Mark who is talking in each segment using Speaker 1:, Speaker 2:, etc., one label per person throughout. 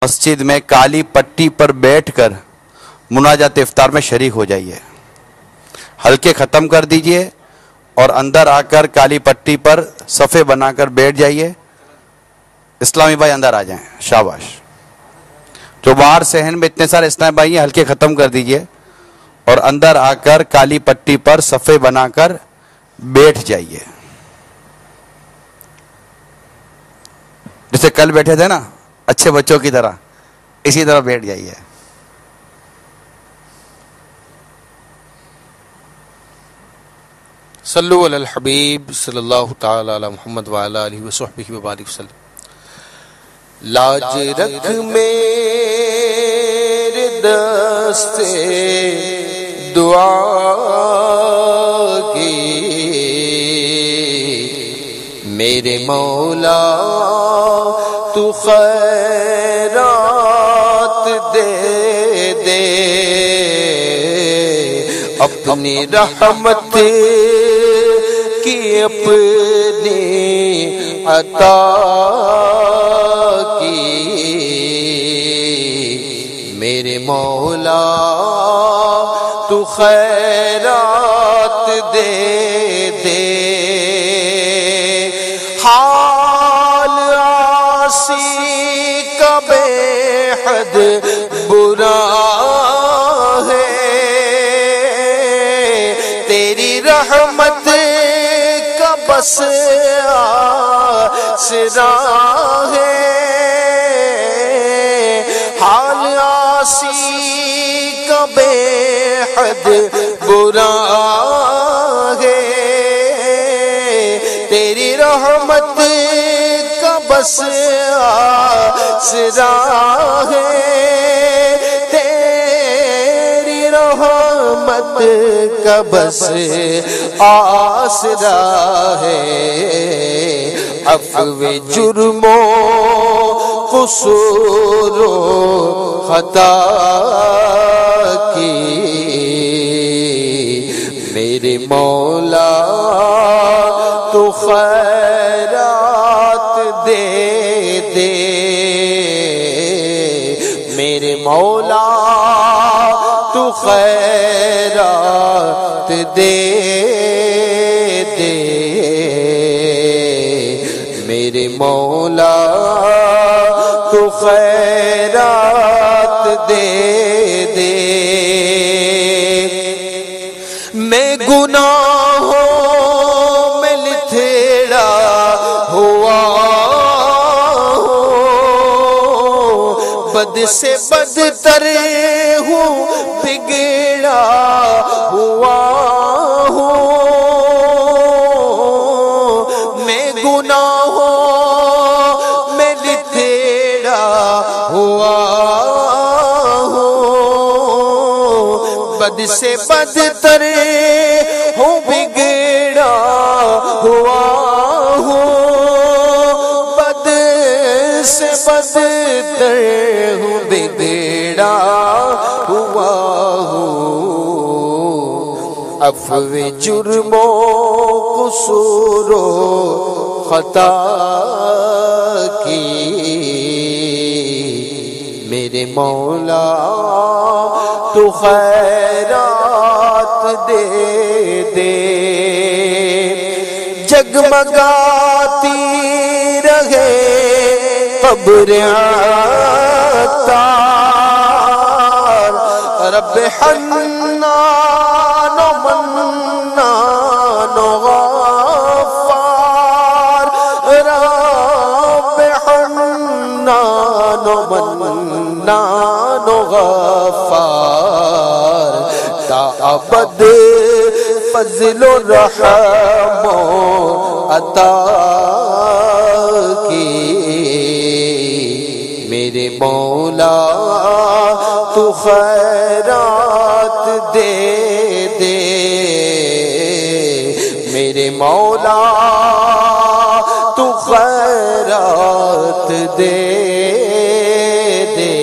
Speaker 1: مسجد میں کالی پٹی پر بیٹھ کر مناجات افطار میں شریک ہو جائیے. حلقے ختم کر دیجئے اور اندر آ کر کالی پٹی پر صفے بنا کر بیٹھ جائیے. اسلامی بھائی اندر آ جائیں. شاباش. جو باہر صحن میں اتنے سارے اسلامی بھائی ہیں حلقے ختم کر دیجئے اور اندر آ کر کالی پٹی پر صفے بنا کر بیٹھ جائیے. جیسے کل بیٹھے تھے نا اچھے بچوں کی طرح اسی طرح بیٹھ جائیے.
Speaker 2: صلو علی الحبیب صلی اللہ تعالی علی محمد وعلی آلہ وصحبہ وبارک وسلم. لاج رکھ میرے دست دعا کی میرے مولا تو خیرات دے دے اپنی رحمت کی اپنی عطا کی میرے مولا تو خیرات دے دے. حال آسی کا بے حد برا ہے تیری رحمت کا بس آسرا ہے. حال آسی کا بے حد برا ہے تیری رحمت کا بس آسرا ہے. تیری رحمت کا بس آسرا ہے. عفو جرم و قصور و خطا کی میرے مولا تو خیرات دے دے میرے مولا تو خیرات دے دے میرے مولا تو خیرات دے دے. میں گناہوں میں لتھڑا ہوا ہوں بد سے بدتر ہوں بگڑا ہوا ہوں. میں گناہوں میں لتھڑا ہوا ہوں بد سے بدتر ہوں بگڑا ہوا ہوں. بد سے بدتر ہوں بگڑا ہوا ہوں. عفو جرم و قصور و خطا کی میرے مولا تو خیرات دے دے. جگمگاتی رہے قبر عطار رب حنان و منان و غفار رب حنان و منان و غفار تا ابد فضل و رحم و عطا کی میرے مولا تو خیرات دے دے میرے مولا تو خیرات دے دے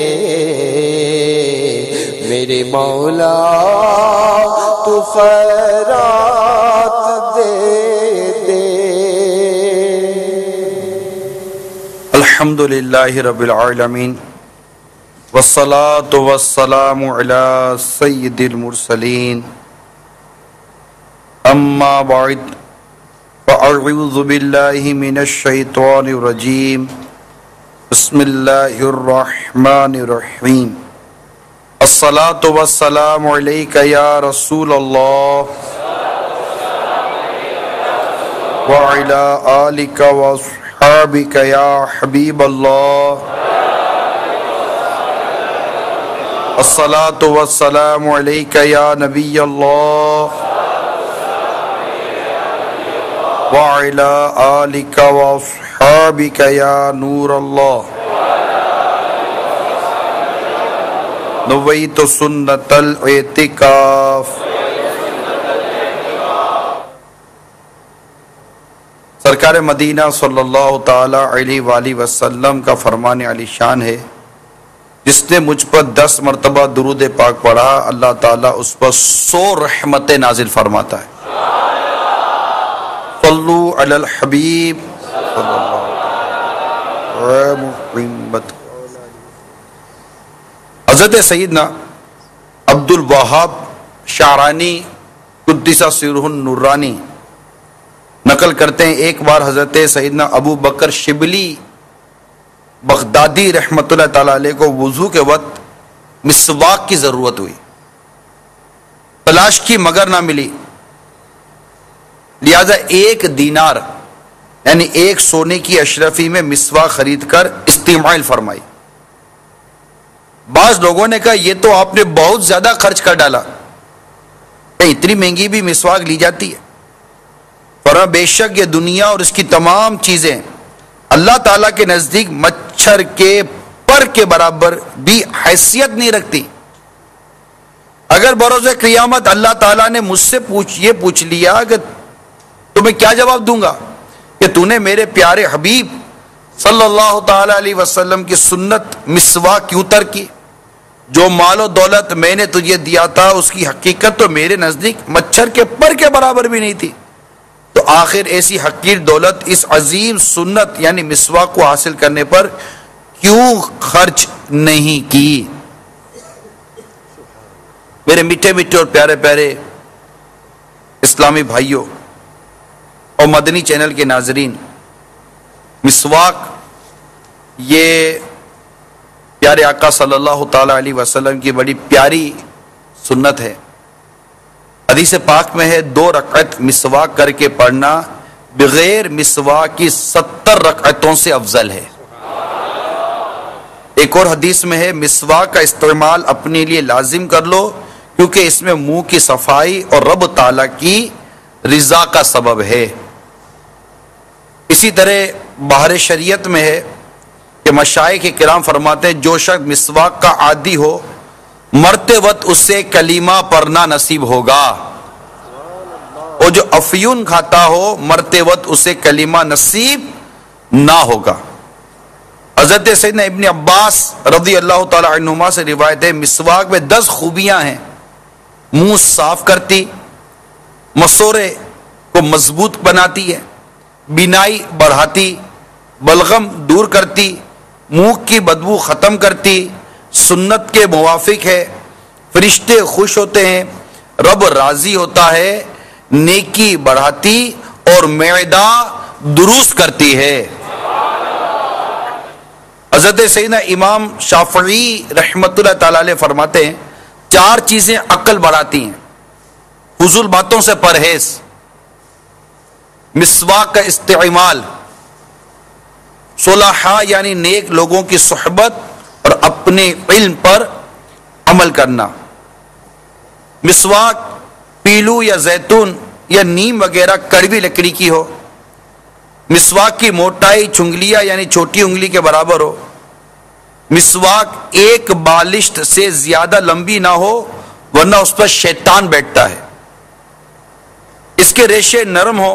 Speaker 2: میرے مولا تو خیرات دے دے.
Speaker 1: الحمدللہ رب العالمین والصلاة والسلام على سيد المرسلين أما بعد فأعوذ بالله من الشيطان الرجيم بسم الله الرحمن الرحيم الصلاة والسلام عليك يا رسول الله وعلى آلك وأصحابك يا حبيب الله الصلاة والسلام عليك يا نبي الله وعلى آلك وأصحابك يا نور الله نويت سنة الاعتكاف. سرکار مدینہ صلی اللہ تعالی علیہ وآلہ وسلم کا فرمان علی شان ہے، جس نے مجھ پر 10 مرتبہ درود پاک پڑھا اللہ تعالیٰ اس پر 100 رحمتیں نازل فرماتا ہے. صلو علی الحبیب صلی اللہ علیہ محمد. حضرت سیدنا عبد الوہاب شعرانی قدس سرہ النورانی نقل کرتے ہیں، ایک بار حضرت سیدنا ابو بکر شبلی بغدادی رحمت اللہ تعالی علیہ کو وضو کے وقت مسواک کی ضرورت ہوئی، تلاش کی مگر نہ ملی، لہذا 1 دینار یعنی 1 سونے کی اشرفی میں مسواک خرید کر استعمال فرمائی. بعض لوگوں نے کہا یہ تو آپ نے بہت زیادہ خرچ کر ڈالا، اتنی مہنگی بھی مسواک لی جاتی ہے؟ فرمایا بے شک یہ دنیا اور اس کی تمام چیزیں اللہ تعالیٰ کے نزدیک مچھر کے پر کے برابر بھی حیثیت نہیں رکھتی. اگر بروز قیامت اللہ تعالیٰ نے مجھ سے یہ پوچھ لیا کہ تمہیں کیا جواب دوں گا کہ تو نے میرے پیارے حبیب صلی اللہ تعالی علیہ وسلم کی سنت مسواک کیوں ترک کی؟ جو مال و دولت میں نے تجھے دیا تھا اس کی حقیقت تو میرے نزدیک مچھر کے پر کے برابر بھی نہیں تھی، تو آخر ایسی حقیر دولت اس عظیم سنت یعنی مسواک کو حاصل کرنے پر کیوں خرچ نہیں کی؟ میرے میٹھے میٹھے اور پیارے پیارے اسلامی بھائیوں اور مدنی چینل کے ناظرین، مسواک یہ پیارے آقا صلی اللہ تعالی علیہ وسلم کی بڑی پیاری سنت ہے. حدیث پاک میں ہے 2 رکعت مسواک کر کے پڑھنا بغیر مسواک کی 70 رکعتوں سے افضل ہے. ایک اور حدیث میں ہے مسواک کا استعمال اپنے لیے لازم کر لو کیونکہ اس میں منہ کی صفائی اور رب تعالیٰ کی رضا کا سبب ہے. اسی طرح بحر شریعت میں ہے کہ مشائخ کرام فرماتے ہیں جو شخص مسواک کا عادی ہو مرتے وقت اسے کلمہ پڑھنا نصیب ہوگا، اور جو افیون کھاتا ہو مرتے وقت اسے کلمہ نصیب نہ ہوگا. حضرت سیدنا ابن عباس رضی اللہ تعالی عنہما سے روایت ہے مسواک میں 10 خوبیاں ہیں. منہ صاف کرتی، مسورے کو مضبوط بناتی ہے، بینائی بڑھاتی، بلغم دور کرتی، منہ کی بدبو ختم کرتی، سنت کے موافق ہے، فرشتے خوش ہوتے ہیں، رب راضی ہوتا ہے، نیکی بڑھاتی اور معدہ درست کرتی ہے. حضرت سیدنا امام شافعی رحمت اللہ تعالی علیہ فرماتے ہیں 4 چیزیں عقل بڑھاتی ہیں: فضول باتوں سے پرہیز، مسواک کا استعمال، صلحاء یعنی نیک لوگوں کی صحبت اور اپنے علم پر عمل کرنا. مسواک پیلو یا زیتون یا نیم وغیرہ کڑوی لکڑی کی ہو. مسواک کی موٹائی چنگلیاں یعنی چھوٹی انگلی کے برابر ہو. مسواک ایک بالشت سے زیادہ لمبی نہ ہو ورنہ اس پر شیطان بیٹھتا ہے. اس کے ریشے نرم ہو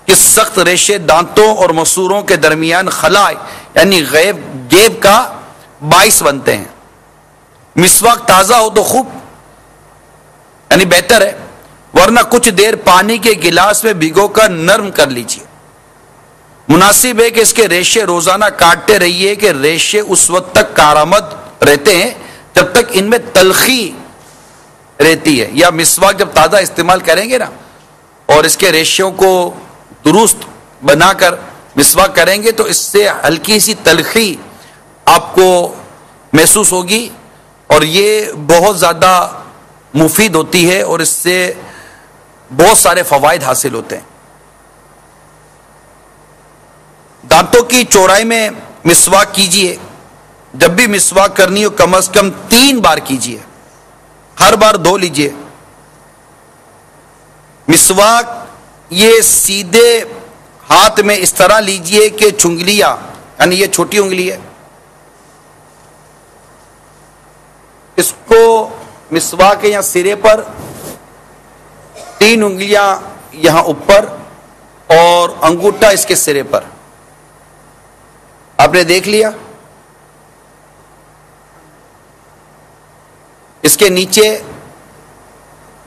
Speaker 1: کہ سخت ریشے دانتوں اور مسوروں کے درمیان خلا یعنی گیب کا باعث بنتے ہیں. مسواک تازہ ہو تو خوب یعنی بہتر ہے، ورنہ کچھ دیر پانی کے گلاس میں بھگو کر نرم کر لیجیے. مناسب ہے کہ اس کے ریشے روزانہ کاٹتے رہیے کہ ریشے اس وقت تک کارآمد
Speaker 3: رہتے ہیں جب تک ان میں تلخی رہتی ہے. یا مسواک جب تازہ استعمال کریں گے نا اور اس کے ریشوں کو درست بنا کر مسواک کریں گے تو اس سے ہلکی سی تلخی آپ کو محسوس ہوگی اور یہ بہت زیادہ مفید ہوتی ہے اور اس سے بہت سارے فوائد حاصل ہوتے ہیں. دانتوں کی چوڑائی میں مسواک کیجئے. جب بھی مسواک کرنی ہو کم از کم 3 بار کیجئے, ہر بار دھو لیجئے. مسواک یہ سیدھے ہاتھ میں اس طرح لیجئے کہ چنگلیاں, یعنی یہ چھوٹی انگلی ہے, اس کو مسواک کے یہاں سرے پر 3 انگلیاں یہاں اوپر اور انگوٹھا اس کے سرے پر. آپ نے دیکھ لیا. اس کے نیچے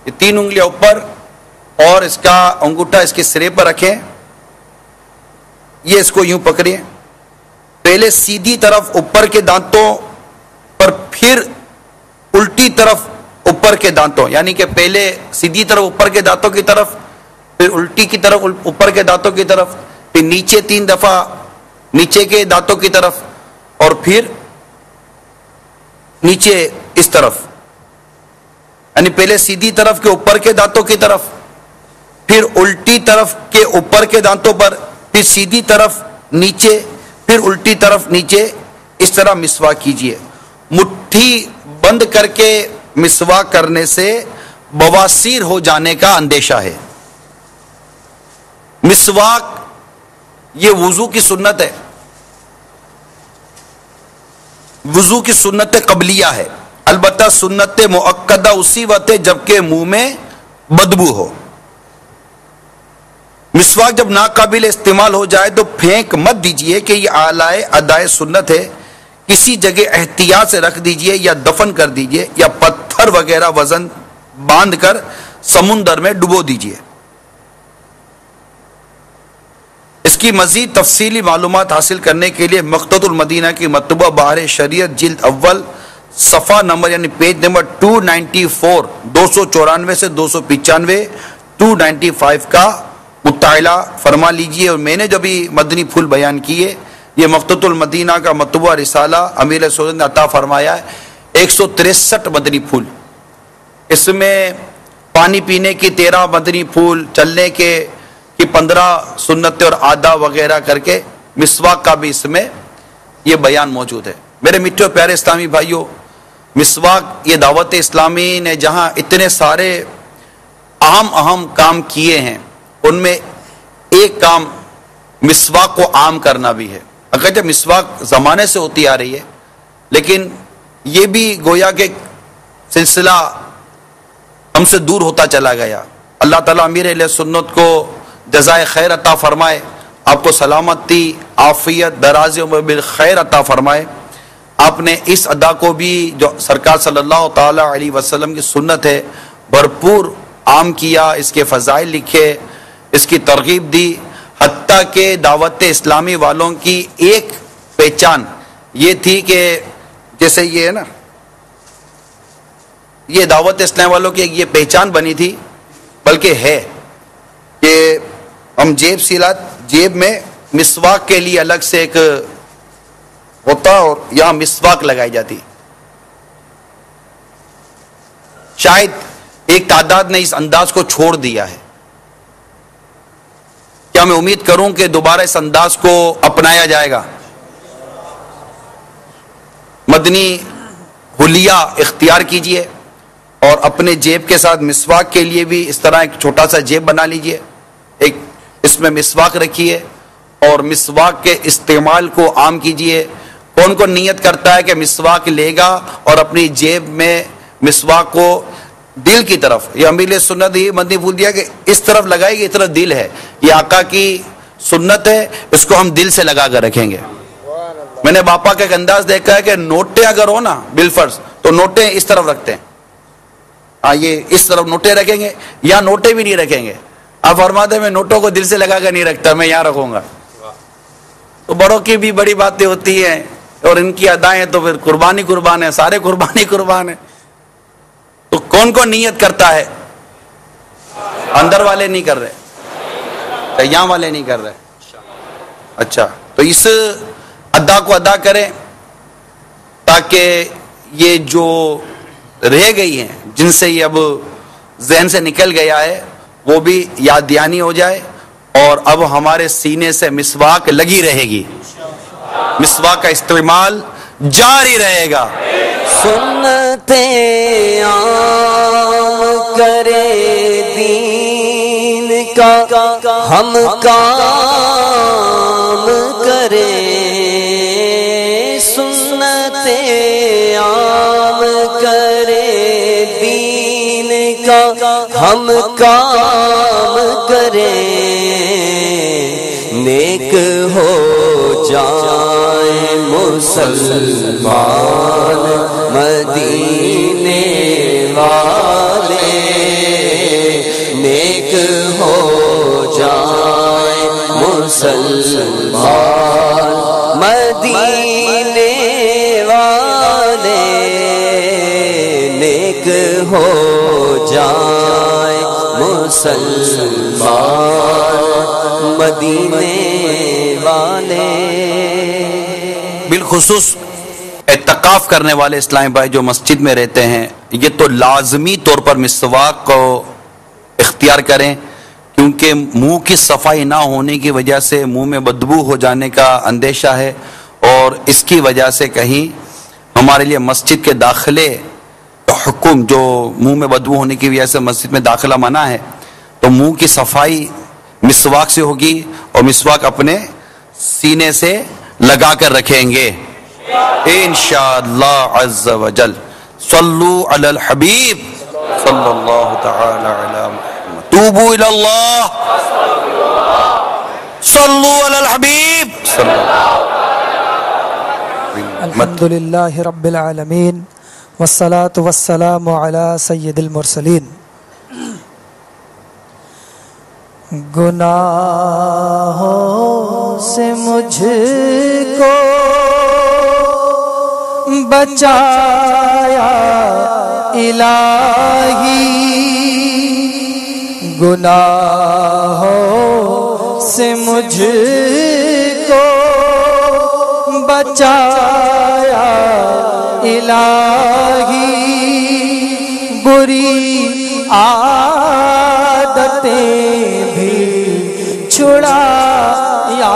Speaker 3: یہ 3 انگلیاں اوپر اور اس کا انگوٹھا اس کے سرے پر رکھیں. یہ اس کو یوں پکڑیں, پہلے سیدھی طرف اوپر کے دانتوں پر, پھر الٹی طرف اوپر کے دانتوں, یعنی کہ پہلے سیدھی طرف اوپر کے دانتوں کی طرف, پھر الٹی کی طرف اوپر کے دانتوں کی طرف, پھر نیچے 3 دفعہ نیچے کے دانتوں کی طرف اور پھر نیچے اس طرف, یعنی پہلے سیدھی طرف کے اوپر کے دانتوں کی طرف, پھر الٹی طرف کے اوپر کے دانتوں پر, پھر سیدھی طرف نیچے, پھر الٹی طرف نیچے. اس طرح مسواک کیجئے. مٹھی بند کر کے مسواک کرنے سے بواسیر ہو جانے کا اندیشہ ہے. مسواک یہ وضو کی سنت ہے, وضو کی سنت قبلیہ ہے. البتہ سنت مؤکدہ اسی وقت ہے جبکہ منہ میں بدبو ہو. مسواک جب ناقابل استعمال ہو جائے تو پھینک مت دیجئے کہ یہ اعلی ادائے سنت ہے. کسی جگہ احتیاط سے رکھ دیجئے یا دفن کر دیجئے یا پتھر وغیرہ وزن باندھ کر سمندر میں ڈبو دیجئے. اس کی مزید تفصیلی معلومات حاصل کرنے کے لیے مقتۃ المدینہ کی مطبوعہ بہار شریعت جلد اول صفحہ نمبر یعنی پیج نمبر 294 294 سے 295 295 کا مطالعہ فرما لیجئے. اور میں نے جو بھی مدنی پھول بیان کیے یہ مقتۃ المدینہ کا مطبوعہ رسالہ امیر سعود نے عطا فرمایا ہے. 163 مدنی پھول, اس میں پانی پینے کی 13 مدنی پھول, چلنے کے 15 سنتیں اور آداب وغیرہ کر کے مسواک کا بھی اس میں یہ بیان موجود ہے. میرے میٹھے اور پیارے اسلامی بھائیوں, مسواک یہ دعوت اسلامی نے جہاں اتنے سارے اہم کام کیے ہیں ان میں ایک کام مسواک کو عام کرنا بھی ہے. اگرچہ مسواک زمانے سے ہوتی آ رہی ہے لیکن یہ بھی گویا کہ سلسلہ ہم سے دور ہوتا چلا گیا. اللہ تعالیٰ امیر اہل سنت کو جزائے خیر عطا فرمائے, آپ کو سلامتی, عافیت, دراز عمر بالخیر عطا فرمائے. آپ نے اس ادا کو بھی جو سرکار صلی اللہ تعالی علیہ وسلم کی سنت ہے بھرپور عام کیا, اس کے فضائل لکھے, اس کی ترغیب دی. حتیٰ کہ دعوت اسلامی والوں کی ایک پہچان یہ تھی کہ جیسے یہ ہے نا, یہ دعوت اسلامی والوں کی یہ پہچان بنی تھی, بلکہ ہے کہ ہم جیب میں مسواک کے لیے الگ سے ایک ہوتا اور یہاں مسواک لگائی جاتی. شاید ایک تعداد نے اس انداز کو چھوڑ دیا ہے. کیا میں امید کروں کہ دوبارہ اس انداز کو اپنایا جائے گا. مدنی حلیہ اختیار کیجئے اور اپنے جیب کے ساتھ مسواک کے لیے بھی اس طرح ایک چھوٹا سا جیب بنا لیجئے, ایک اس میں مسواک رکھیے اور مسواک کے استعمال کو عام کیجئے. کون کون نیت کرتا ہے کہ مسواک لے گا اور اپنی جیب میں مسواک کو دل کی طرف, یہ امیر سنت ہی مدنی پھول دیا کہ اس طرف لگائے گی, اس طرف دل ہے, یہ آقا کی سنت ہے, اس کو ہم دل سے لگا کر رکھیں گے. میں نے باپا کا ایک انداز دیکھا ہے کہ نوٹیں اگر ہو نا بالفرض تو نوٹیں اس طرف رکھتے ہیں, یہ اس طرف نوٹیں رکھیں گے, یا نوٹیں بھی نہیں رکھیں گے. آپ فرماتے ہیں میں نوٹوں کو دل سے لگا کر نہیں رکھتا, میں یہاں رکھوں گا. تو بڑوں کی بھی بڑی باتیں ہوتی ہیں, اور ان کی ادائیں تو پھر قربانی قربان ہے، سارے قربانی قربان ہے. تو کون کون نیت کرتا ہے؟ اندر والے نہیں کر رہے، یہاں والے نہیں کر رہے. اچھا، تو اس ادا کو ادا کریں تاکہ یہ جو رہ گئی ہیں، جن سے یہ اب ذہن سے نکل گیا ہے، وہ بھی یاد دہانی ہو جائے، اور اب ہمارے سینے سے مسواک لگی رہے گی، مسواک کا استعمال جاری رہے گا.
Speaker 4: سنتیں عام کرے دین کا ہم کام کریں، سنتیں عام کرے دین کا ہم کام کریں، نیک ہو جائیں مسلمان مدینے والے، نیک ہو جائیں مسلمان مدینے والے، نیک ہو جائیں مسلمان مدینے والے.
Speaker 3: بالخصوص اعتکاف کرنے والے اسلامی بھائی جو مسجد میں رہتے ہیں، یہ تو لازمی طور پر مسواک کو اختیار کریں، کیونکہ منہ کی صفائی نہ ہونے کی وجہ سے منہ میں بدبو ہو جانے کا اندیشہ ہے، اور اس کی وجہ سے کہیں ہمارے لیے مسجد کے داخلے حکم جو منہ میں بدبو ہونے کی وجہ سے مسجد میں داخلہ منع ہے، تو منہ کی صفائی مسواک سے ہوگی، اور مسواک اپنے سینے سے لگا کر رکھیں گے انشاءاللہ عز و جل. صلو علی الحبیب صلی اللہ تعالی علی محمد. توبو الی اللہ، صلو علی الحبیب صلی اللہ.
Speaker 5: الحمدللہ رب العالمین والصلاة والسلام علی سید المرسلین. گناہوں سے مجھ کو بچایا الہی، گناہوں سے مجھ کو بچایا الہی، بری عادتیں بھی چھڑایا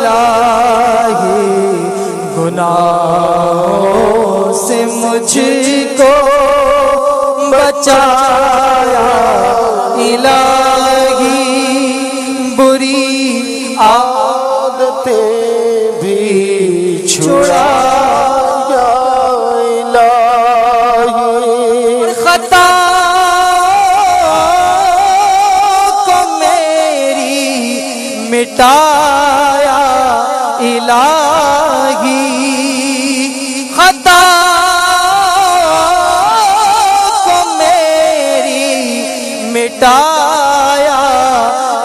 Speaker 5: الہی، گناہوں سے مجھ کو بچایا الہی، بری عادتیں بھی چھڑایا الہی، خطا کو میری مٹایا الہی، خطا کو میری مٹایا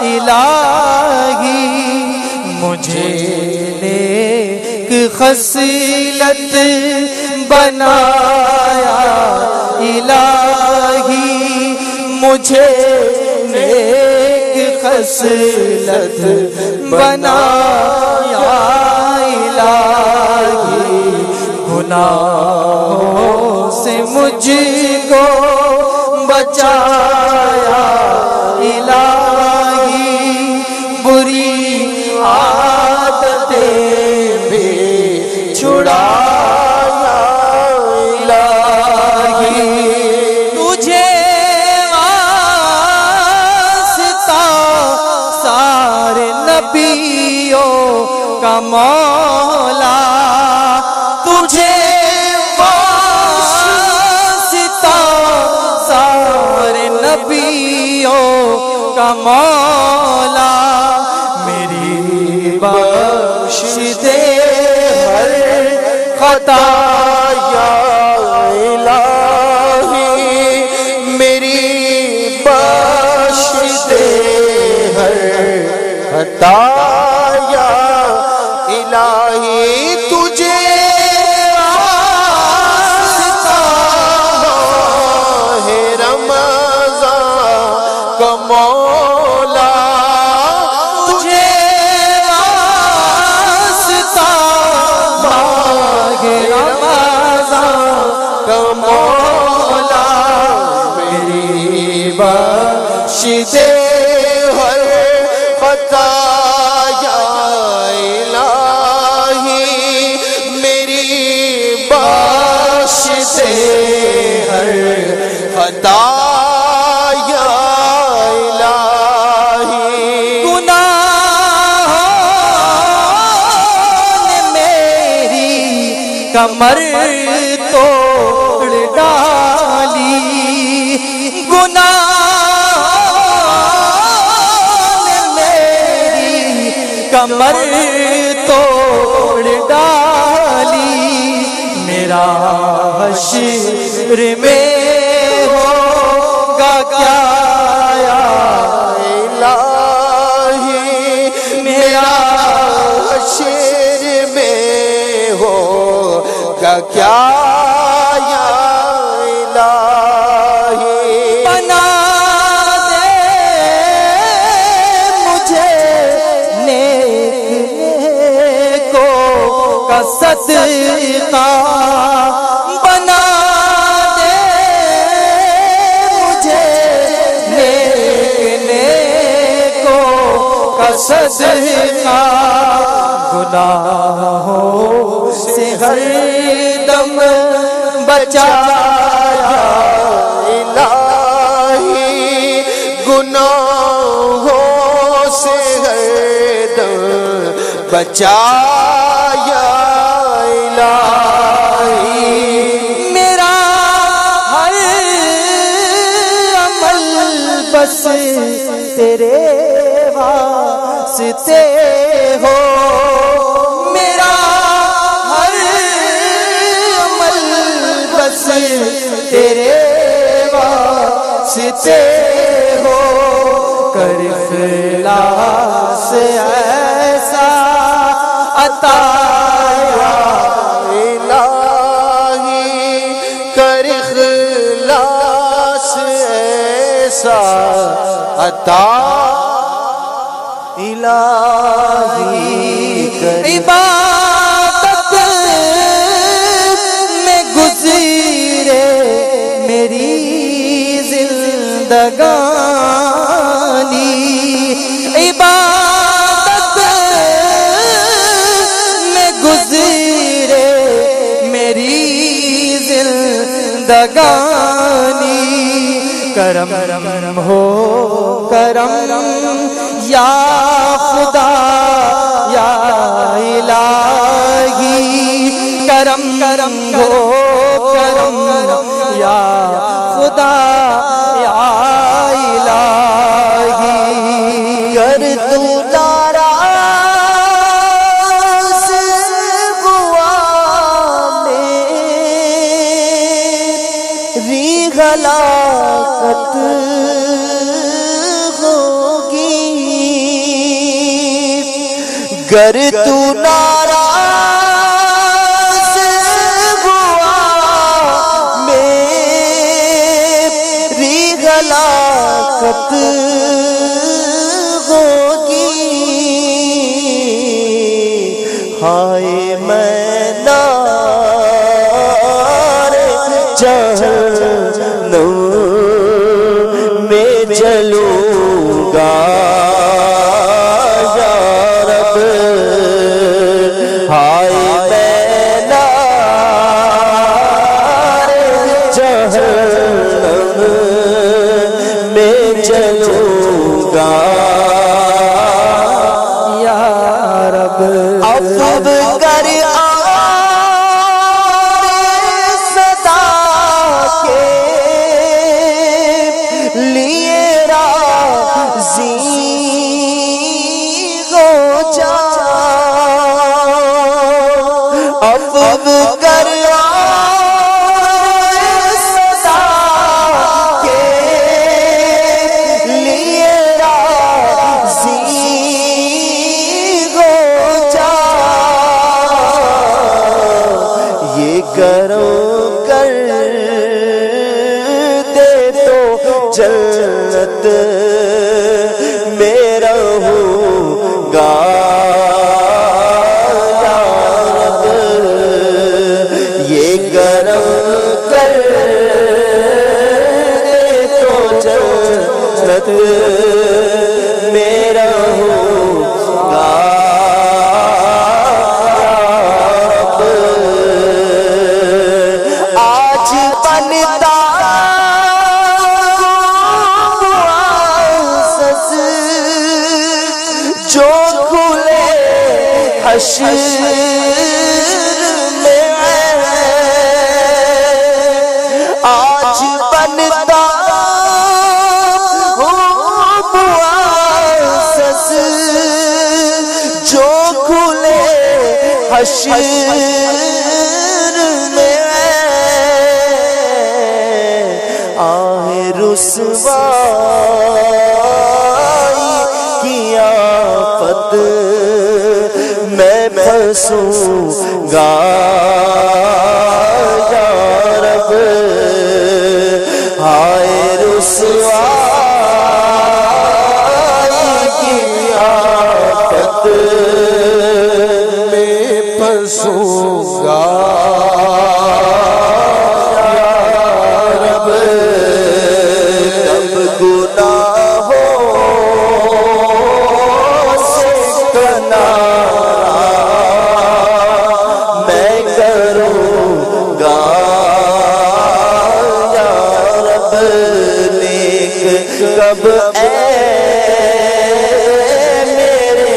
Speaker 5: الہی، مجھے نیک خصلت بنایا الہی، مجھے نیک خصلت بنایا الہی، گناہوں سے مجھ کو بچایا الہی، بری عادتیں بھی چھڑایا الہی، تجھے واسطہ سارے نبیوں کا مولا، تجھے واسطہ سارے نبیوں کا مولا، میری بخش دے ہر خطا یا الہی، میری بخش دے ہر خطا یا الہی، تجھے ہر خطا یا الہی گناہوں نے میری کمر توڑ ڈالی گناہوں نے میری کمر توڑ ڈالی میرا حشر میں ہوگا کیا یا الہی میرا حشر میں ہوگا کیا یا الہی بنا دے مجھے نیکوں کا صدقہ بنا دے مجھے نیکوں کا صدقہ گناہوں سے ہر دم بچایا الہی گناہوں سے ہر دم بچایا الہی میرا ہر عمل بس تیرے واسطے ہو میرا ہر عمل بس تیرے واسطے ہو کر اخلاص ایسا عطا یا الہی کر اخلاص ایسا عطا الہی کر عبادت میں گزرے میری زندگانی عبادت میں گزرے میری زندگانی کرم ہو کرم یا خدا یا الہی کرم ہو کرم یا خدا یا الہی گر تو ناراض ہوا میری ہلاکت گر تو ناراض ہوا میری ہلاکت ہوگی ہائے میں نار جہنم میں جلوں گا جنت میں رہوں گا یا رب، یہ کرم کر دے تو جنت میں رہوں گا یا رب۔ آج حشر میں آہ رسوائی کی آفت میں پھنسوں گا یا رب، ہائے رسوائی کی آفت
Speaker 2: میں پھنسوں گا
Speaker 5: یا رب، تب گناہوں سے کنارہ میں کروں گا یا رب، نیک کب اے میرے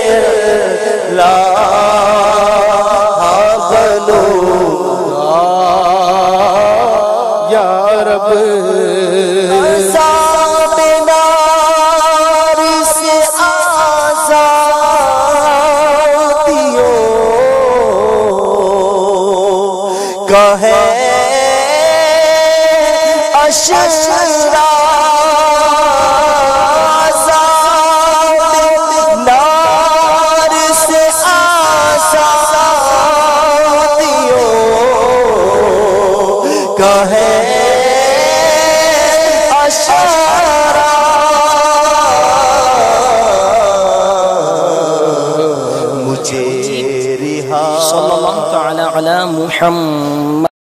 Speaker 2: یا رب،
Speaker 5: عذاب نار سے آزادیوں کا ہے اشرا، عذاب نار سے آزادیوں کا ہے اشرا،